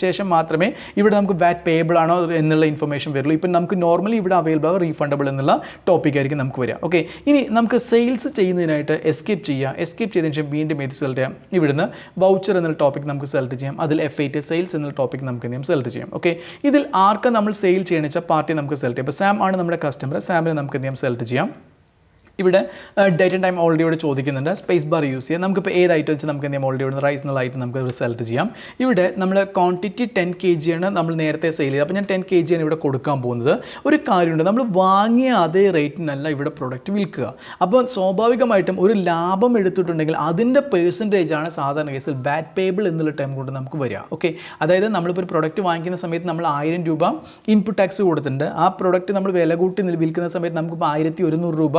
S1: ശേഷം മാത്രമേ ഇവിടെ നമുക്ക് വാറ്റ് പേബിൾ ആണോ എന്നുള്ള ഇൻഫർമേഷൻ വരുള്ളൂ. ഇപ്പം നമുക്ക് നോർമലി ഇവിടെ അവൈലബിൾ ആവും റീഫണ്ടബിൾ എന്നുള്ള ടോപ്പിക് ആയിരിക്കും നമുക്ക് വരിക. ഓക്കെ, ഇനി നമുക്ക് സെയിൽസ് ചെയ്യുന്നതിനായിട്ട് എസ്കേപ്പ് ചെയ്യാം. എസ്കേപ്പ് ചെയ്തതിന് ശേഷം വീണ്ടും ഏത് സെലക്ട് ചെയ്യാം, ഇവിടുന്ന് വൗച്ചർ എന്നുള്ള ടോപ്പിക് നമുക്ക് സെലക്ട് ചെയ്യാം. അതിൽ F8 സെയിൽസ് എന്നുള്ള ടോപ്പിക് നമുക്ക് എന്ത് ചെയ്യാം, സെലക്ട് ചെയ്യാം. ഓക്കെ, ഇതിൽ ആർക്ക് നമ്മൾ സെയിൽ ചെയ്യണമെന്ന് വെച്ചാൽ പാർട്ടി നമുക്ക് സെലക്ട് ചെയ്യാം. ഇപ്പോൾ സാം ആണ് നമ്മുടെ കസ്റ്റമർ, സാമിനെ നമുക്ക് എന്ത് ചെയ്യാം, സെലക്ട് ചെയ്യാം. ഇവിടെ ഡേറ്റ് ആൻഡ് ടൈം ഓൾറെഡി ഇവിടെ ചോദിക്കുന്നുണ്ട്, സ്പേസ് ബാർ യൂസ് ചെയ്യാം. നമുക്കിപ്പോൾ ഏത് ഐറ്റം വെച്ച് നമുക്ക് എന്ത് ചെയ്യാം, ഓൾറെഡി ഇവിടെ റൈസ് എന്നുള്ള ഐറ്റം നമുക്ക് ഇവിടെ സെലക്ട് ചെയ്യാം. ഇവിടെ നമ്മൾ ക്വാണ്ടിറ്റി 10 kg ആണ് നമ്മൾ നേരത്തെ സെയിൽ ചെയ്തത്. അപ്പോൾ ഞാൻ 10 kg ആണ് ഇവിടെ കൊടുക്കാൻ പോകുന്നത്. ഒരു കാര്യമുണ്ട്, നമ്മൾ വാങ്ങിയ അതേ റേറ്റിനല്ല ഇവിടെ പ്രൊഡക്റ്റ് വിൽക്കുക. അപ്പോൾ സ്വാഭാവികമായിട്ടും ഒരു ലാഭം എടുത്തിട്ടുണ്ടെങ്കിൽ അതിൻ്റെ പെർസെൻറ്റേജ് ആണ് സാധാരണ കേസിൽ വാറ്റ് പേബിൾ എന്നുള്ള ടൈം കൊണ്ട് നമുക്ക് വരിക. ഓക്കെ, അതായത് നമ്മളിപ്പോൾ ഒരു പ്രൊഡക്റ്റ് വാങ്ങിക്കുന്ന സമയത്ത് നമ്മൾ 1000 രൂപ ഇൻപുട്ട് ടാക്സ് കൊടുത്തിട്ടുണ്ട്. ആ പ്രൊഡക്റ്റ് നമ്മൾ വില കൂട്ടി വിൽക്കുന്ന സമയത്ത് നമുക്കിപ്പോൾ 1100 രൂപ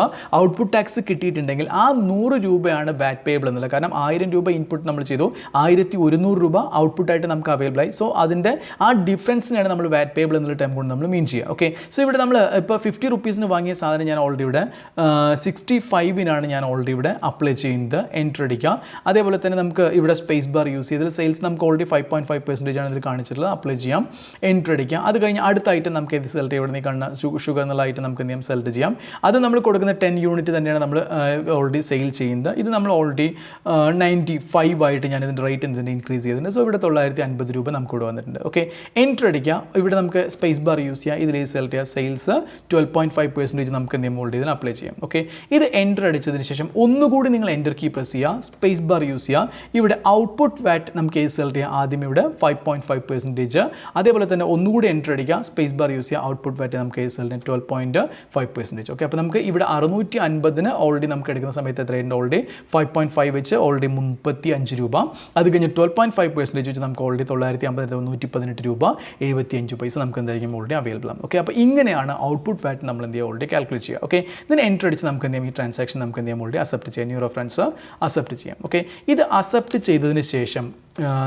S1: ഔട്ട്പുട്ട് ടാക്സ് കിട്ടിയിട്ടുണ്ടെങ്കിൽ ആ 100 രൂപയാണ് വാറ്റ് പേബിൾ എന്നുള്ളത്. കാരണം 1000 രൂപ ഇൻപുട്ട് നമ്മൾ ചെയ്തു, 1100 രൂപ ഔട്ട്പുട്ടായിട്ട് നമുക്ക് അവൈലബിൾ ആയി. സോ അതിൻ്റെ ആ ഡിഫറൻസിനാണ് നമ്മൾ വാറ്റ് പേബിൾ എന്നുള്ള ടൈം കൊണ്ട് നമ്മൾ മീൻ ചെയ്യുക. ഓക്കെ, സോ ഇവിടെ നമ്മൾ ഇപ്പോൾ 50 റുപ്പീസിന് വാങ്ങിയ സാധനം ഞാൻ ഓൾറെഡി ഇവിടെ 65-നാണ് ഞാൻ ഓൾറെഡി ഇവിടെ അപ്ലൈ ചെയ്യുന്നത്. എൻറ്റർ അടിക്കുക. അതേപോലെ തന്നെ നമുക്ക് ഇവിടെ സ്പേസ് ബാർ യൂസ് ചെയ്തതിൽ സെയിൽസ് നമുക്ക് ഓൾറെഡി 5.5% ആണ് ഇതിൽ കാണിച്ചിട്ടുള്ളത്. അപ്ലൈ ചെയ്യാം, എൻറ്റർ അടിക്കുക. അത് കഴിഞ്ഞ് അടുത്ത ഐറ്റം നമുക്ക് ഏത് സെലക്ട് ചെയ്യാം, ഇവിടെ നിന്ന് കാണുന്ന ഷുഗർ എന്നുള്ള ഐറ്റം നമുക്ക് എന്ത് ചെയ്യാം, സെലക്ട് ചെയ്യാം. അത് നമ്മൾ കൊടുക്കുന്ന 10 യൂണിറ്റ് തന്നെയാണ് നമ്മൾ ഓൾറെഡി സെയിൽ ചെയ്യുന്നത്. ഇത് നമ്മൾ ഓൾറെഡി 95 ആയിട്ട് ഞാൻ ഇതിൻ്റെ റേറ്റ് എന്തിൻ്റെ ഇൻക്രീസ് ചെയ്തിട്ടുണ്ട്. സോ ഇവിടെ 950 രൂപ നമുക്ക് ഇവിടെ വന്നിട്ടുണ്ട്. ഓക്കെ, എൻറ്റർ അടിക്കുക. ഇവിടെ നമുക്ക് സ്പേസ് ബാർ യൂസ് ചെയ്യാം. ഇതിൽ സെലക്ട് ചെയ്യുക, സെയിൽസ് 12.5% നമുക്ക് എന്ത് ചെയ്യും, ഓൾറെഡി ഇതിന് അപ്ലൈ ചെയ്യാം. ഓക്കെ, ഇത് എൻറ്റർ അടിച്ചതിന് ശേഷം ഒന്നുകൂടി നിങ്ങൾ എൻറ്റർ കീ പ്രസ് ചെയ്യുക, സ്പേസ് ബാർ യൂസ് ചെയ്യുക. ഇവിടെ ഔട്ട്പുട്ട് വാറ്റ് നമുക്ക് ഏത് സെലക്ട് ചെയ്യാം, ആദ്യം ഇവിടെ 5.5%. അതേപോലെ തന്നെ ഒന്നുകൂടി എൻറ്റർ അടിക്കുക, സ്പേസ് ബാർ യൂസ് ചെയ്യുക. ഔട്ട്പുട്ട് വാറ്റ് നമുക്ക് ഏത് സെലക്ട് ചെയ്യാം, 12.5%. ഓക്കെ, അപ്പോൾ നമുക്ക് ഇവിടെ 650 ഓൾറെഡി നമുക്ക് എടുക്കുന്ന സമയത്ത് എത്രയുണ്ട്, ഓൾറെഡി 5.5 വെച്ച് ഓൾറെഡി 35 രൂപ. അത് കഴിഞ്ഞ് 12.5% വെച്ച് നമുക്ക് ഓൾറെഡി 950 118 രൂപ 75 പൈസ നമുക്ക് എന്തായിരിക്കും ഓൾറെഡി അവൈലബിൾ ആണ്. ഓക്കെ, അപ്പോൾ ഇങ്ങനെയാണ് ഔട്ട്പുട്ട് വാറ്റ് നമ്മൾ എന്ത് ചെയ്യുക, ഓൾറെഡി കാൽക്കുലേറ്റ് ചെയ്യുക. ഓക്കെ, ഇതിന് എൻറ്റർ അടിച്ച് നമുക്ക് എന്ത് ചെയ്യാം, ഈ ട്രാൻസാക്ഷൻ നമുക്ക് എന്ത് ചെയ്യാം, ഓൾറെഡി അക്സെപ്റ്റ് ചെയ്യാം, ന്യൂ റെഫറൻസ് അക്സെപ്റ്റ് ചെയ്യാം. ഓക്കെ, ഇത് അക്സെപ്റ്റ് ചെയ്തതിന് ശേഷം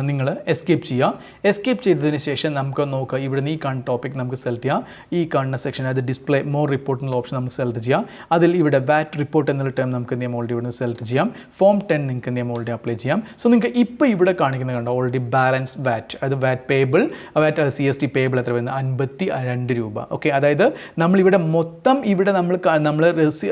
S1: നിങ്ങൾ എസ്കേപ്പ് ചെയ്യുക. എസ്കേപ്പ് ചെയ്തതിന് ശേഷം നമുക്ക് നോക്കുക, ഇവിടെ നിന്ന് ഈ കാണുന്ന ടോപ്പിക് നമുക്ക് സെലക്ട് ചെയ്യാം. ഈ കാണുന്ന സെക്ഷൻ, അതായത് ഡിസ്പ്ലേ മോർ റിപ്പോർട്ട് എന്നുള്ള ഓപ്ഷൻ നമുക്ക് സെലക്ട് ചെയ്യാം. അതിൽ ഇവിടെ വാറ്റ് റിപ്പോർട്ട് എന്നുള്ള ടൈം നമുക്ക് എന്ത് ചെയ്യാം, ഓൾറെഡി ഇവിടെ സെലക്ട് ചെയ്യാം. ഫോം 10 നിങ്ങൾക്ക് എന്ത് ചെയ്യാം, ഓൾറെഡി അപ്ലൈ ചെയ്യാം. സോ നിങ്ങൾക്ക് ഇപ്പോൾ ഇവിടെ കാണിക്കുന്നത് കണ്ടോ, ഓൾറെഡി ബാലൻസ് വാറ്റ്, അത് വാറ്റ് പേബിൾ, വാറ്റ് CST പേബിൾ എത്ര വരുന്നത്, 52 രൂപ. ഓക്കെ, അതായത് നമ്മളിവിടെ മൊത്തം ഇവിടെ നമ്മൾ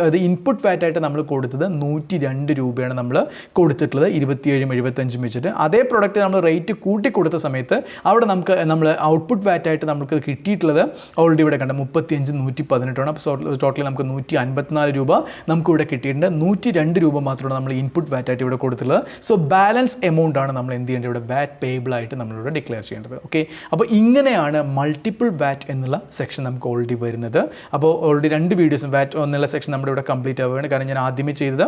S1: അത് ഇൻപുട്ട് വാറ്റായിട്ട് നമ്മൾ കൊടുത്തത് 102 രൂപയാണ് നമ്മൾ കൊടുത്തിട്ടുള്ളത്, 27-75 വെച്ചിട്ട്. അതേ പ്രോഡക്റ്റ് നമ്മൾ റേറ്റ് കൂട്ടി കൊടുത്ത സമയത്ത് അവിടെ നമുക്ക് നമ്മൾ ഔട്ട്പുട്ട് വാറ്റായിട്ട് നമുക്ക് കിട്ടിയിട്ടുള്ളത് ഓൾറെഡി ഇവിടെ കണ്ട 35-118 ആണ്. അപ്പോൾ ടോട്ടലി നമുക്ക് 154 രൂപ നമുക്ക് ഇവിടെ കിട്ടിയിട്ടുണ്ട്. 102 രൂപ മാത്രമാണ് നമ്മൾ ഇൻപുട്ട് വാറ്റായിട്ട് ഇവിടെ കൊടുത്തിട്ടുള്ളത്. സോ ബാലൻസ് എമൗണ്ട് ആണ് നമ്മൾ എന്ത് ചെയ്യേണ്ടത്, ഇവിടെ വാറ്റ് പേബിൾ ആയിട്ട് നമ്മളിവിടെ ഡിക്ലെയർ ചെയ്യേണ്ടത്. ഓക്കെ, അപ്പോൾ ഇങ്ങനെയാണ് മൾട്ടിപ്പിൾ വാറ്റ് എന്നുള്ള സെക്ഷൻ നമുക്ക് ഓൾറെഡി വരുന്നത്. അപ്പോൾ ഓൾറെഡി 2 വീഡിയോസും വാറ്റ് എന്നുള്ള സെക്ഷൻ നമ്മുടെ ഇവിടെ കംപ്ലീറ്റ് ആവുകയാണ്. കാരണം ഞാൻ ആദ്യമേ ചെയ്തത്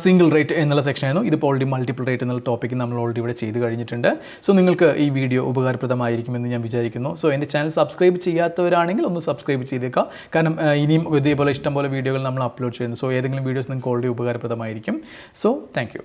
S1: സിംഗിൾ റേറ്റ് എന്നുള്ള സെക്ഷനായിരുന്നു. ഇതിപ്പോൾ ഓൾറെഡി മൾട്ടിപ്പിൾ റേറ്റ് എന്നുള്ള ടോപ്പിക്ക് നമ്മൾ ഓൾറെഡി ഇവിടെ ചെയ്ത് കഴിഞ്ഞിട്ടുണ്ട്. സോ നിങ്ങൾക്ക് ഈ വീഡിയോ ഉപകാരപ്രദമായിരിക്കുമെന്ന് ഞാൻ വിചാരിക്കുന്നു. സോ എൻ്റെ ചാനൽ സബ്സ്ക്രൈബ് ചെയ്യാത്തവരാണെങ്കിൽ ഒന്ന് സബ്സ്ക്രൈബ് ചെയ്തേക്കാം. കാരണം ഇനിയും ഇതേപോലെ ഇഷ്ടംപോലെ വീഡിയോകൾ നമ്മൾ അപ്ലോഡ് ചെയ്യുന്നു. സോ ഏതെങ്കിലും വീഡിയോസ് നിങ്ങൾക്ക് ഓൾറെഡി ഉപകാരപ്രദമായിരിക്കും. So thank U.